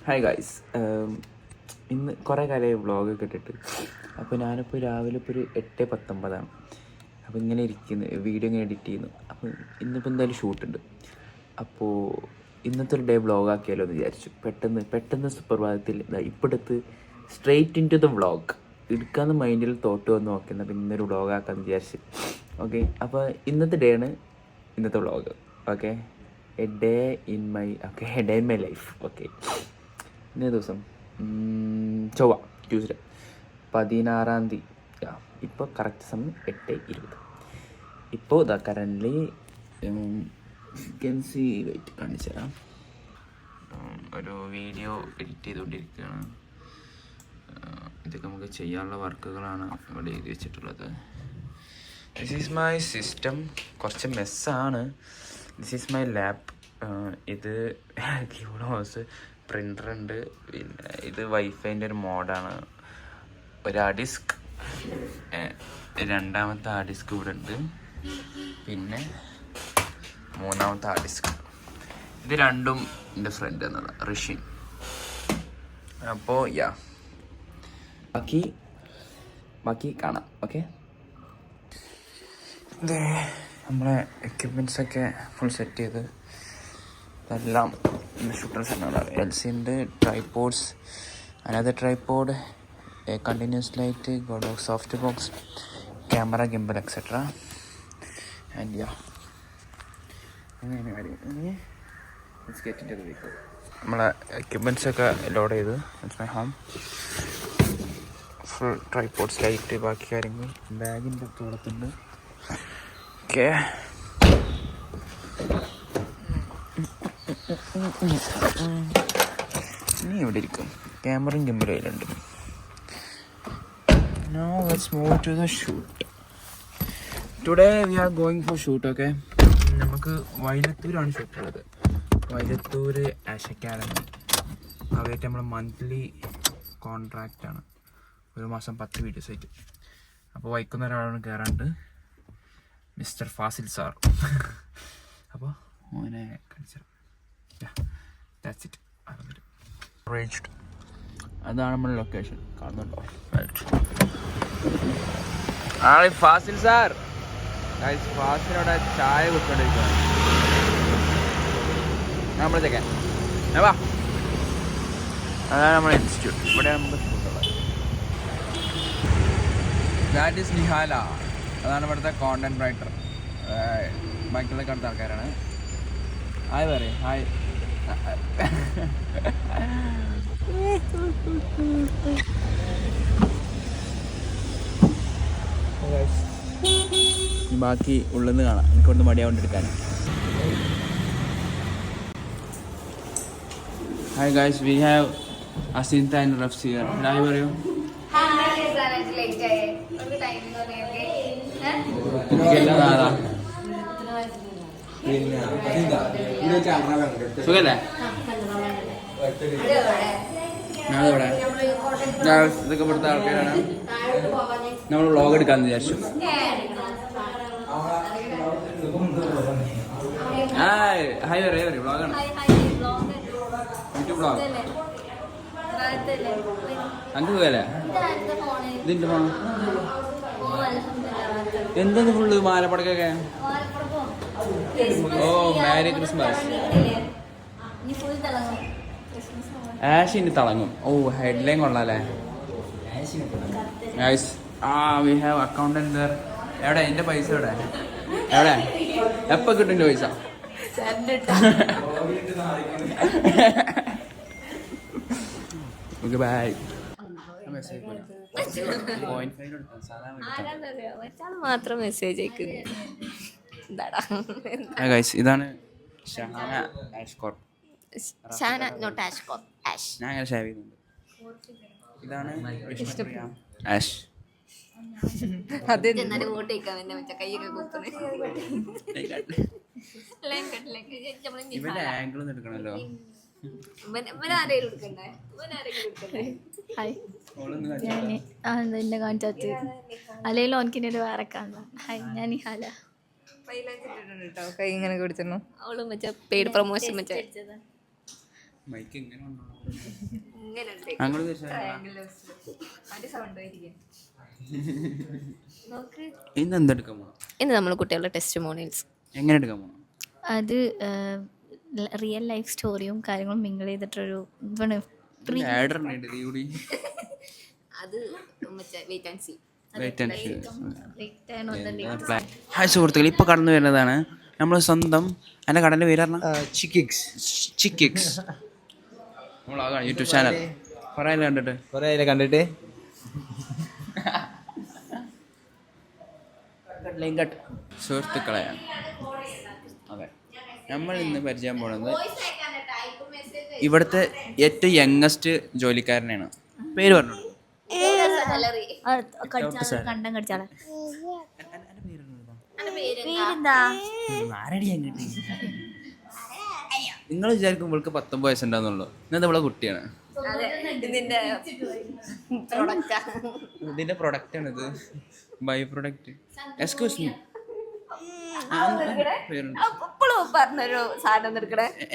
Hi guys, ഇന്ന് കുറേ കാലമായി വ്ളോഗൊക്കെ ഇട്ടിട്ട്. അപ്പോൾ ഞാനിപ്പോൾ രാവിലെ ഇപ്പോൾ ഒരു 8:19 അപ്പോൾ ഇങ്ങനെ ഇരിക്കുന്നു, വീഡിയോ ഇങ്ങനെ എഡിറ്റ് ചെയ്യുന്നു. അപ്പോൾ ഇന്നിപ്പോൾ എന്തായാലും ഷൂട്ടുണ്ട്. അപ്പോൾ ഇന്നത്തെ ഒരു ഡേ വ്ളോഗാക്കിയാലോ എന്ന് വിചാരിച്ചു. പെട്ടെന്ന് സുപ്രഭാതത്തിൽ ഇപ്പോഴത്തെ straight into the vlog എടുക്കാമെന്ന് മൈൻഡിൽ തോട്ട് വന്ന് നോക്കുന്നത്. അപ്പോൾ ഇന്നൊരു വ്ളോഗാക്കാമെന്ന് വിചാരിച്ചു. ഓക്കെ, അപ്പോൾ ഇന്നത്തെ ഡേ ആണ് ഇന്നത്തെ vlog. Okay, A day in my life. Okay, ഇന്നേ ദിവസം ചൊവ്വ, ട്യൂസ്ഡേ 16-ാം തീയതി. ഇപ്പോൾ കറക്റ്റ് സമയം 8:20. ഇപ്പോൾ ഇതാ കറൻ്റ്ലി വെയിറ്റ് കാണിച്ചു തരാം. ഒരു വീഡിയോ എഡിറ്റ് ചെയ്തുകൊണ്ടിരിക്കുകയാണ്. ഇതൊക്കെ നമുക്ക് ചെയ്യാനുള്ള വർക്കുകളാണ് ഇവിടെ എഴുതി വെച്ചിട്ടുള്ളത്. This is my system. കുറച്ച് മെസ്സാണ്. This is my lap. ഇത് കീബോർഡ്, മൗസ്, പ്രിൻ്റർ ഉണ്ട്. പിന്നെ ഇത് വൈഫൈൻ്റെ ഒരു മോഡാണ്. ഒരു ഹാർഡ് ഡിസ്ക്, രണ്ടാമത്തെ ഹാർഡ് ഡിസ്ക് ഇവിടെ ഉണ്ട്. പിന്നെ മൂന്നാമത്തെ ഹാർഡ് ഡിസ്ക്. ഇത് രണ്ടും എൻ്റെ ഫ്രണ്ട് എന്നതാണ്, ഋഷിൻ. അപ്പോൾ ബാക്കി കാണാം. ഓക്കെ, ഇത് നമ്മളെ എക്യുപ്മെൻറ്റ്സൊക്കെ ഫുൾ സെറ്റ് ചെയ്ത് ഇതെല്ലാം ഷൂട്ടർ സെറ്റാണ്. LC ഉണ്ട്, tripods, another tripod, continuous light, Godox soft box, camera, gimbal, etcetera. And അങ്ങനെ കാര്യം. നമ്മളെ എക്യുപ്മെൻറ്റ്സൊക്കെ ലോഡ് ചെയ്ത് my home. Full tripods, light, ബാക്കി കാര്യങ്ങൾ ബാഗിൻ്റെ തോളത്തുണ്ട്. ഓക്കെ, ഇനി ഇവിടെ ഇരിക്കും. ക്യാമറയും ഗിംബലും അതിലുണ്ട്. Now let's move to the shoot. Today we are going for shoot. Okay, നമുക്ക് വൈലത്തൂരാണ് ഷൂട്ട് ഉള്ളത്. Vailathur ash academy. അവരായിട്ട് നമ്മൾ മന്ത്ലി കോൺട്രാക്റ്റാണ്. ഒരു മാസം 10 വീഡിയോസ് ആയിട്ട്. അപ്പോൾ വൈക്കുന്ന ഒരാളാണ് കയറാണ്ട്, മിസ്റ്റർ ഫാസിൽ സാർ. അപ്പോൾ മോനെ കാണിച്ചു. That's it. റീച്ച്ഡ്. അതാണ് നമ്മുടെ ലൊക്കേഷൻ. കാണുന്നുണ്ടോ? ഫാസിൽ സാർ, ഫാസിലവിടെ ചായ കുടിച്ചോണ്ടിരിക്കുകയാണ്. നമ്മൾ ചെക്കാൻ വാ. അതാണ് നമ്മുടെ ഇൻസ്റ്റിറ്റ്യൂട്ട്. ഇവിടെ നമുക്ക് ഷൂട്ടുള്ളത്. That is Nihala. അതാണ് ഇവിടുത്തെ കോണ്ടന്റ് റൈറ്റർ. ബാക്കിയുള്ളൊക്കെ അടുത്ത ആൾക്കാരാണ്. ഹായ് പറയും. ഹായ്. ബാക്കി ഉള്ളെന്ന് കാണാം. എനിക്കൊന്ന് മടിയാവണ്ടെടുക്കാൻ. Hi guys, we have Asintha and Raffs here. Hi പറയൂ. സുഖല്ലേ? ഞാനിവിടെ ഇതൊക്കെ ഇവിടുത്തെ ആൾക്കാരാണ്. നമ്മൾ വ്ളോഗ് എടുക്കാമെന്ന് വിചാരിച്ചു. ഹായ് പറയൂ. വ്ളോഗാണ്, യൂട്യൂബ് വ്ളോഗ്. അങ്ങ് സുഖല്ലേ? ഇതിൻ്റെ ഫോൺ എന്തെന്ന് ഫുള്ള് മാലപ്പടക്കൊക്കെ? ഓ, മേരി ക്രിസ്മസ്. ആഷിന് തിളങ്ങും. ഓ, ഹെഡ്ലൈൻ കൊള്ളാല്ലേ? We have accountant there. എവിടെ എൻ്റെ പൈസ? എവിടെ എപ്പോൾ കിട്ടും എൻ്റെ പൈസ? Okay, by. മാത്രം മെസ്സേജ് ഇതാണ് ഷഹാന ആഷ്കോട്ട്. ഞാൻ അങ്ങനെ ഷേവ് ചെയ്യുന്നുണ്ട്. ഇതാണ് ആഷ്. ഇവന്റെ ആംഗിൾ ഒന്നും എടുക്കണല്ലോ. എന്നെ കാണിച്ചു അല്ലെങ്കിലും ഓനക്കിൻ്റെ വേറെ കാണാം. ഹായ്, ഞാൻ നിഹാല. കൈ ഇങ്ങനെ പിടിച്ചിരുന്നു. അവള് മറ്റേ പെയ്ഡ് പ്രൊമോഷൻ മറ്റേ മൈക്ക് എങ്ങനെ ഇന്ന് എന്തെടുക്കാൻ പോകണം? ഇന്ന് നമ്മൾ കുട്ടികളുടെ ടെസ്റ്റിമോണിയൽസ് എങ്ങനെ എടുക്കാൻ പോകണം? അത് റിയൽ ലൈഫ് സ്റ്റോറിയും കാര്യങ്ങളും മിങ്കിൾ ചെയ്തിട്ടൊരു അത് ഹായ് സുഹൃത്തുക്കൾ, ഇപ്പോൾ കടന്നു വരുന്നതാണ് നമ്മൾ സ്വന്തം എൻ്റെ കടൻ്റെ പേര് പറഞ്ഞാൽ ചിക്കിക്സ്. നമ്മളാണ് യൂട്യൂബ് ചാനൽ കുറേ കണ്ടിട്ട് സുഹൃത്തുക്കളെ, അതെ നമ്മൾ ഇന്ന് പരിചയം പോണത് ഇവിടുത്തെ ഏറ്റവും യങ്ങസ്റ്റ് ജോലിക്കാരനാണ്. പേര് പറഞ്ഞു. നിങ്ങൾ വിചാരിക്കും ഇവൾക്ക് 19 വയസ്സുണ്ടാവുന്നുള്ളൂ. ഇന്നത്തെ ഇവളെ കുട്ടിയാണ്. ഇതിന്റെ പ്രൊഡക്റ്റ് ആണ് ഇത്, ബൈ പ്രൊഡക്റ്റ്. എക്സ്ക്യൂസ് മീ,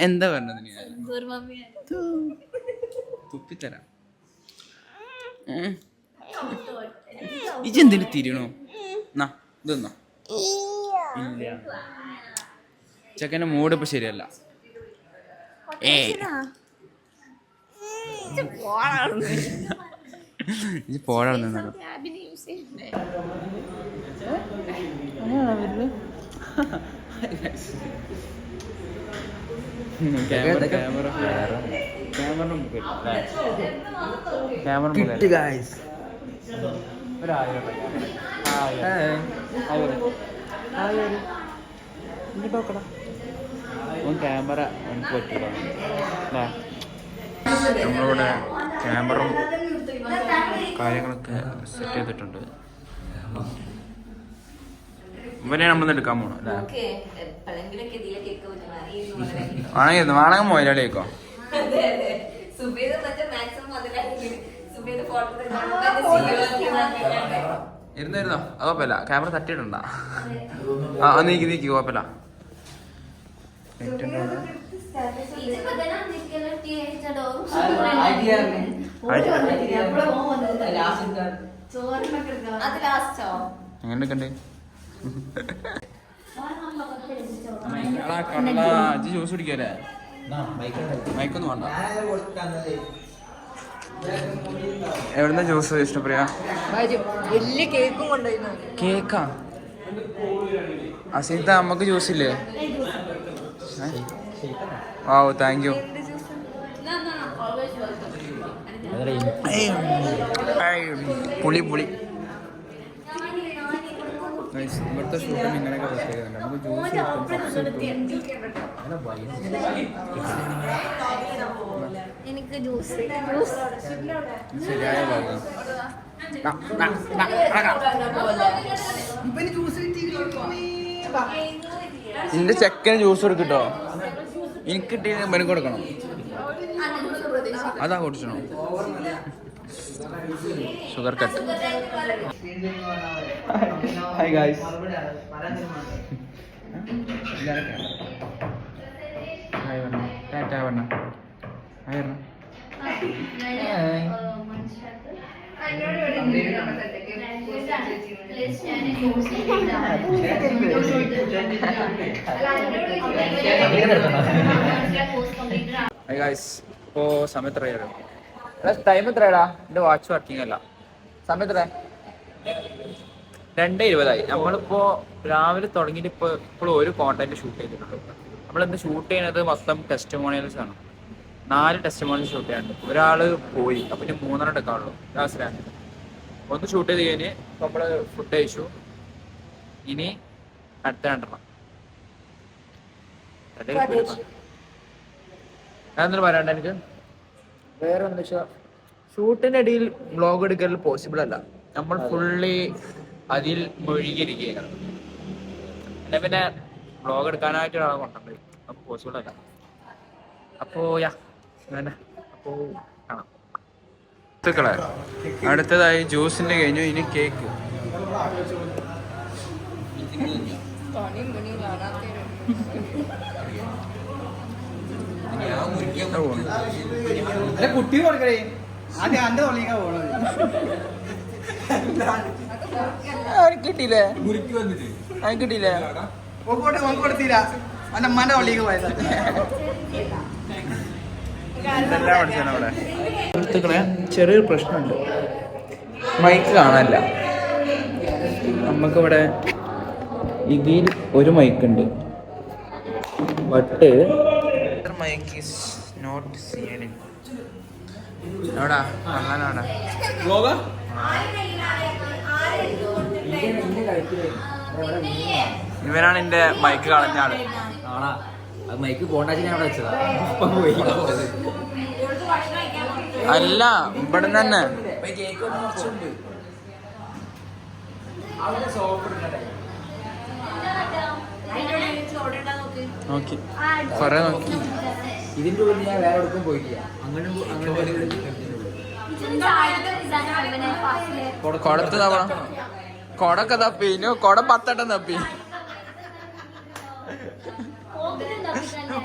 എന്താ പറഞ്ഞത്? തുപ്പിത്തരാം. ഇജെന്തിന് തിരിയണോ? ഇതൊന്നോ ഇല്ല, ചെക്കൻ്റെ മൂഡ് ഇപ്പൊ ശരിയല്ല. പോടാ. ക്യാമറ എനിക്ക് പറ്റില്ല. നമ്മളിവിടെ ക്യാമറ കാര്യങ്ങളൊക്കെ സെറ്റ് ചെയ്തിട്ടുണ്ട്. ഇവനെ നമ്മളൊന്ന് എടുക്കാൻ പോകണം അല്ലേ? വേണമെങ്കിൽ മൊയിലാളിയേക്കോ. ഇരുന്നോ, അത് കുഴപ്പമില്ല. ക്യാമറ തട്ടിയിട്ടുണ്ട. നീക്കി കുഴപ്പമില്ല. എങ്ങനെ ജ്യൂസ് കുടിക്കല്ലേ? മൈക്കൊന്നും വേണ്ട. എവിടുന്ന ജ്യൂസ് ഇഷ്ടപ്രിയ? കേക്കാ? അസീത്ത, നമുക്ക് ജ്യൂസ് ഇല്ലേ? ഓ താങ്ക് യു. പുളി ഇവിടുത്തെ ഷൂട്ടിന് ഇങ്ങനെയൊക്കെ പ്രത്യേകത. നമുക്ക് ജ്യൂസ് എനിക്ക് ജ്യൂസ് ശരിയായ ഭാഗം. നിന്റെ ചെക്കന് ജ്യൂസ് കൊടുക്കട്ടോ. എനിക്ക് കിട്ടിയ ബനു കൊടുക്കണം. അതാ കുടിച്ചണോ? Sugar cut. Hi guys. Hi പറഞ്ഞ, ടാറ്റ പറഞ്ഞ. ഹായ് പറഞ്ഞ. Hi guys. ഇപ്പോൾ സമയം എത്രയാണ്? ടൈം എത്രയാടാ? എൻ്റെ വാച്ച് വർക്കിംഗ് അല്ല. സമയം എത്ര? 2:20. നമ്മളിപ്പോൾ രാവിലെ തുടങ്ങിയിട്ട് ഇപ്പോൾ ഒരു കോണ്ടന്റ് ഷൂട്ട് ചെയ്തിട്ടുള്ളൂ. നമ്മളിന്ന് ഷൂട്ട് ചെയ്യുന്നത് മൊത്തം ടെസ്റ്റിമോണിയൽസ് ആണ്. 4 ടെസ്റ്റിമോണിയൽസ് ഷൂട്ട് ചെയ്യാനുണ്ട്. ഒരാൾ പോയി, അപ്പം ഇനി 3 എടുക്കാനുള്ളൂ. ലാസ്റ്റിലാണ് ഒന്ന് ഷൂട്ട് ചെയ്ത് കഴിഞ്ഞ് നമ്മൾ ഫുഡ് കഴിച്ചു. ഇനി അടുത്ത 2. അതെന്താ പറയണ്ട എനിക്ക്? വേറെ എന്താ വെച്ചാൽ ഷൂട്ടിൻ്റെ ഇടയിൽ വ്ളോഗ് എടുക്കൽ പോസിബിൾ അല്ല. നമ്മൾ ഫുള്ളി അതിൽ മുഴുകിയിരിക്കുകയാണ്. അല്ലെ പിന്നെ വ്ളോഗ് എടുക്കാനായിട്ട് ഒരാളെ കൊണ്ടുണ്ട്. അപ്പോൾ പോസിബിൾ അല്ല. അപ്പോൾ അപ്പോൾ കാണാം. സുഹൃത്തുക്കളെ, അടുത്തതായി ജ്യൂസിൻ്റെ കഴിഞ്ഞു. ഇനി കേക്ക്. കുട്ടി കൊടുക്കണേ ആദ്യം അന്റെ തൊള്ളിക്കാ പോണത്. കിട്ടിയില്ലേ കിട്ടിയില്ലേ കൊടുത്തില്ല അവന്റെ അമ്മാന്റെ തൊള്ളിക്ക് പോയത്. സുഹൃത്തുക്കളെ ചെറിയൊരു പ്രശ്നമുണ്ട്, മൈക്ക് കാണാനില്ല. നമുക്കിവിടെ ഇതിൽ ഒരു മൈക്കുണ്ട്, ബട്ട് മൈക്ക് ഈസ് നോട്ട് സിയറിംഗ്. എവിടാ കാണാനാടാ ഇവനാണ് എന്റെ മൈക്ക് കളഞ്ഞ ആള്. മൈക്ക് പോണ്ടാച്ച് ഞാൻ അവിടെ വെച്ചതാ. അല്ല ഇവിടെ തന്നെ നോക്കി കൊറേ നോക്കി. ഇതിന്റെ ഉള്ളിൽ ഞാൻ വേറെ എടുക്കും പോയിട്ടില്ല. അങ്ങനെ കൊടത്ത് തവണ കൊടൊക്കെ തപ്പി, കൊട 10 വട്ടം തപ്പി.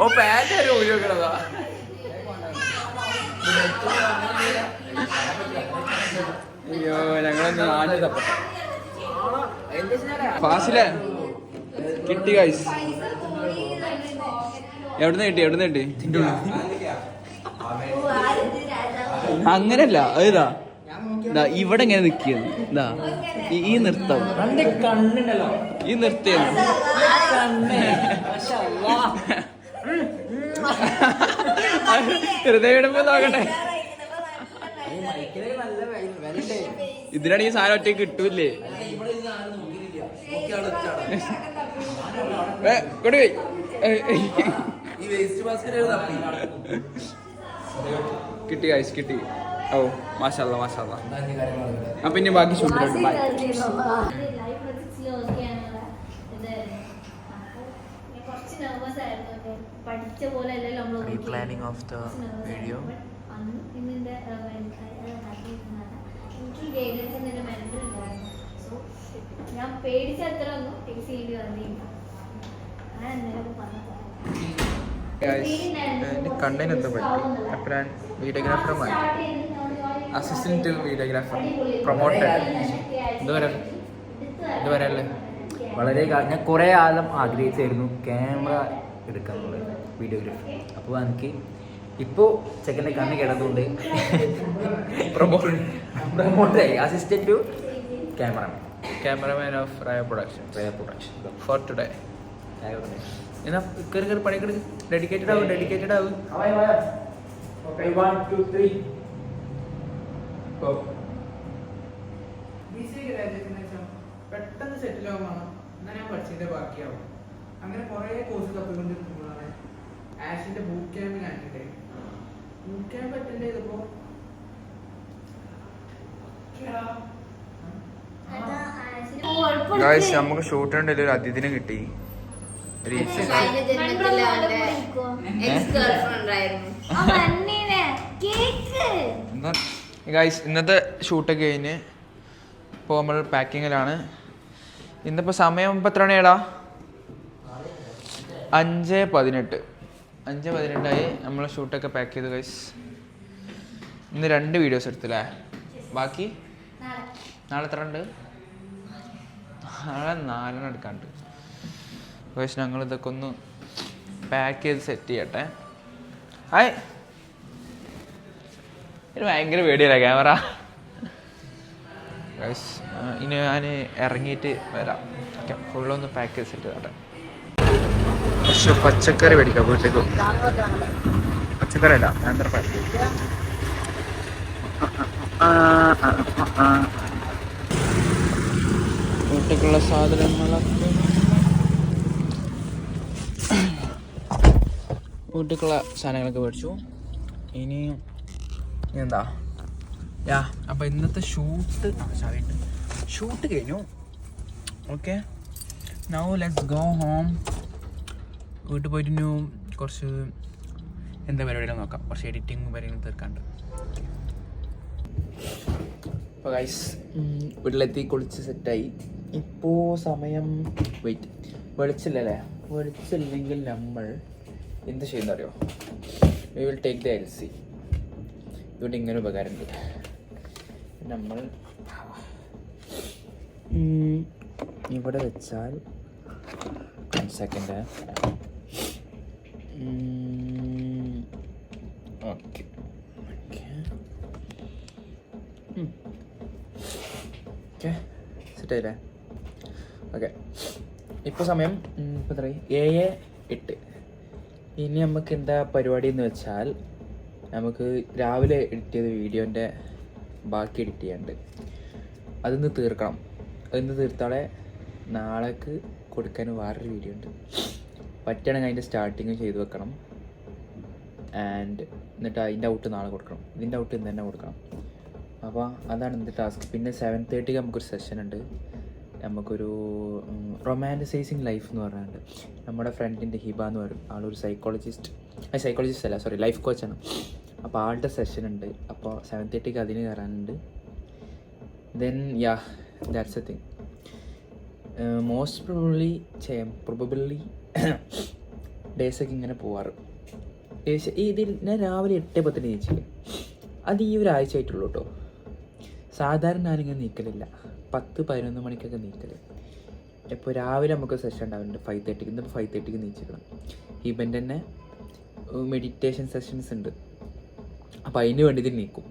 ഓ പാന്റ് ഒരു ഊരി വെക്കണതാ. അയ്യോ ഞങ്ങളൊന്ന് ആഞ്ഞു തപ്പ ഫാസിലെ കിട്ടി ഗൈസ്. എവിടുന്ന് കിട്ടി? അങ്ങനല്ല, ഇതാ ഇവിടെ ഇങ്ങനെ നിക്കിയത്. ഇതാ ഈ നൃത്തം കണ്ണുണ്ടല്ലോ, ഈ നിർത്തിയത് ഹൃദയടുമ്പോ നോക്കട്ടെ. ഇതിനാണെങ്കിൽ സാധനം ഒറ്റ കിട്ടൂല്ലേ? കൊടുപോയി കിട്ടി ഗൈസ്, കിട്ടി. ഓ മാഷാല്ലാ മാഷാല്ലാ. അപ്പൊ ഇനി ബാക്കി ഷൂട്ടിലോട്ട് by. Replanning of the video. ഞാൻ പേടിച്ചത്ര ഒന്നും ടേസ്റ്റ് ചെയ്യേണ്ടി വന്നില്ല. കണ്ടതിന് എന്താ പറ്റി? അപ്പൊ ഞാൻ വീഡിയോഗ്രാഫറെ മാറ്റി, അസിസ്റ്റന്റ് വീഡിയോഗ്രാഫർ പ്രൊമോട്ടഡ്. ഇതുവരെ അല്ലേ വളരെ ഞാൻ കുറേ കാലം ആഗ്രഹിച്ചായിരുന്നു ക്യാമറ എടുക്കാന്നുള്ളത്, വീഡിയോഗ്രാഫി. അപ്പോൾ എനിക്ക് ഇപ്പോൾ ചെക്കൻ്റെ കണ്ണ് കിടന്നുകൊണ്ട് പ്രൊമോട്ടറായി, അസിസ്റ്റന്റ് ടു ക്യാമറമാൻ ഓഫ് റയ പ്രൊഡക്ഷൻ ഫോർ ടുഡേ. എന്നാ കയറി പണിക്കെടു, ഡെഡിക്കേറ്റഡ് ആവും. പെട്ടെന്ന് സെറ്റിൽ ആവുകയാണ്. എന്നാൽ ഞാൻ പഠിച്ചതിന്റെ ബാക്കിയാവും. അങ്ങനെ കുറെ കോഴ്സ് തപ്പിക്കൊണ്ടിരിക്കുമ്പോഴാണ് ആഷിന്റെ ബൂട്ട് ക്യാമ്പ് കണ്ടിട്ടേ. ബൂട്ട് ക്യാമ്പ് അറ്റൻഡ് ചെയ്തപ്പോ നമുക്ക് ഷൂട്ടിനുണ്ട് ഒരു അതിഥിനെ കിട്ടി. ഇന്നത്തെ ഷൂട്ടൊക്കെ കഴിഞ്ഞ് ഇപ്പോൾ നമ്മൾ പാക്കിങ്ങിലാണ്. ഇന്നിപ്പോൾ സമയം ഇപ്പം എത്ര മണിയാടാ? 5:18 നമ്മൾ ഷൂട്ടൊക്കെ പാക്ക് ചെയ്തു ഗൈസ്. ഇന്ന് 2 വീഡിയോസ് എടുത്തില്ലേ? ബാക്കി നാളെ എത്ര ഉണ്ട്? നാളെ 4 എടുക്കാണ്ട് ഗൈസ്. ഞങ്ങൾ ഇതൊക്കെ ഒന്ന് പാക്ക് ചെയ്ത് സെറ്റ് ചെയ്യട്ടെ. ഹായ്, ഇത് ഭയങ്കര പേടിയല്ലേ ക്യാമറ ഗൈസ്. ഇനി ഞാൻ ഇറങ്ങിയിട്ട് വരാം. ഓക്കെ, ഫുള്ളൊന്ന് പാക്ക് ചെയ്ത് സെറ്റ് ചെയ്തോട്ടെ. പക്ഷെ പച്ചക്കറി മേടിക്കാം വീട്ടിലേക്ക്. പച്ചക്കറി അല്ല, നേന്ത്രപ്പഴം. വീട്ടിലേക്കുള്ള സാധനങ്ങളൊക്കെ, വീട്ടിലേക്കുള്ള സാധനങ്ങളൊക്കെ മേടിച്ചു. ഇനി എന്താ യാ, അപ്പോൾ ഇന്നത്തെ ഷൂട്ട് കഴിഞ്ഞു. Okay, now let's go home. വീട്ടിൽ പോയിട്ട് ഇനി കുറച്ച് എന്താ പരിപാടികൾ നോക്കാം. കുറച്ച് എഡിറ്റിങ്ങും കാര്യങ്ങളും തീർക്കാണ്ട്. അപ്പോൾ ഗൈസ് വീട്ടിലെത്തി കുളിച്ച് സെറ്റായി. ഇപ്പോൾ സമയം വെളിച്ചില്ലല്ലേ? വെളിച്ചില്ലെങ്കിൽ നമ്മൾ എന്ത് ചെയ്യുന്ന അറിയോ, we will take the LC. ഇതുകൊണ്ട് ഇങ്ങനെ ഉപകാരമുണ്ട്. നമ്മൾ ഇവിടെ വെച്ചാൽ സെക്കൻഡ്. ഓക്കെ ഓക്കെ സെറ്റായില്ലേ? ഓക്കെ, ഇപ്പോൾ സമയം ഇപ്പോൾ എത്ര 7:08. ഇനി നമുക്ക് എന്താ പരിപാടി എന്ന് വെച്ചാൽ, നമുക്ക് രാവിലെ എഡിറ്റ് ചെയ്ത വീഡിയോൻ്റെ ബാക്കി എഡിറ്റ് ചെയ്യാനുണ്ട്. അതൊന്ന് തീർക്കണം. അതൊന്ന് തീർത്താളെ നാളേക്ക് കൊടുക്കാൻ വേറൊരു വീഡിയോ ഉണ്ട്. പറ്റുകയാണെങ്കിൽ അതിൻ്റെ സ്റ്റാർട്ടിങ് ചെയ്ത് വെക്കണം. ആൻഡ് എന്നിട്ട് അതിൻ്റെ ഔട്ട് നാളെ കൊടുക്കണം. ഇതിൻ്റെ ഔട്ട് ഇന്ന് തന്നെ കൊടുക്കണം. അപ്പോൾ അതാണ് ഇന്നത്തെ ടാസ്ക്. പിന്നെ 7:30 നമുക്കൊരു സെഷൻ ഉണ്ട്. നമുക്കൊരു റൊമാൻറ്റിസൈസിങ് ലൈഫ് എന്ന് പറഞ്ഞിട്ടുണ്ട്. നമ്മുടെ ഫ്രണ്ടിൻ്റെ ഹിബ എന്ന് പറയും, ആളൊരു സൈക്കോളജിസ്റ്റ് അല്ല, സോറി, ലൈഫ് കോച്ചാണ്. അപ്പോൾ ആളുടെ സെഷൻ ഉണ്ട്. അപ്പോൾ 7:30 അതിന് കയറാനുണ്ട്. Then that's a thing. Most probably ഡേയ്സൊക്കെ ഇങ്ങനെ പോവാറ്. ഇതിൽ ഞാൻ രാവിലെ 8:10 ജയിച്ചില്ലേ, അത് ഈ ഒരാഴ്ച ആയിട്ടുള്ളൂ കേട്ടോ. സാധാരണ ഞാനിങ്ങനെ നീക്കലില്ല, 10-11 മണിക്കൊക്കെ നീക്കൽ. ഇപ്പോൾ രാവിലെ നമുക്ക് സെഷൻ ഉണ്ടാവുന്നുണ്ട് 5:30. ഇന്നിപ്പോൾ 5:30 നീച്ചിക്കണം. ഇവൻ്റെ തന്നെ മെഡിറ്റേഷൻ സെഷൻസ് ഉണ്ട്. അപ്പോൾ അതിന് വേണ്ടി നീക്കും.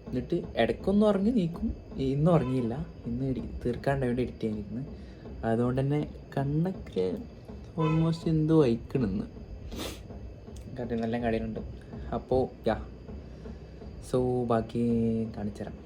എന്നിട്ട് ഇടയ്ക്കൊന്നും ഉറങ്ങി നീക്കും. ഇന്നും ഉറങ്ങിയില്ല, ഇന്ന് തീർക്കാണ്ട് വേണ്ടി എഡിറ്റ് ചെയ്യാനിരിക്കുന്നത്. അതുകൊണ്ട് തന്നെ കണ്ണൊക്കെ ഓൾമോസ്റ്റ് എന്തോ വയ്ക്കണമെന്ന് നല്ല കടയിലുണ്ട്. അപ്പോൾ സോ ബാക്കി കാണിച്ചു തരാം.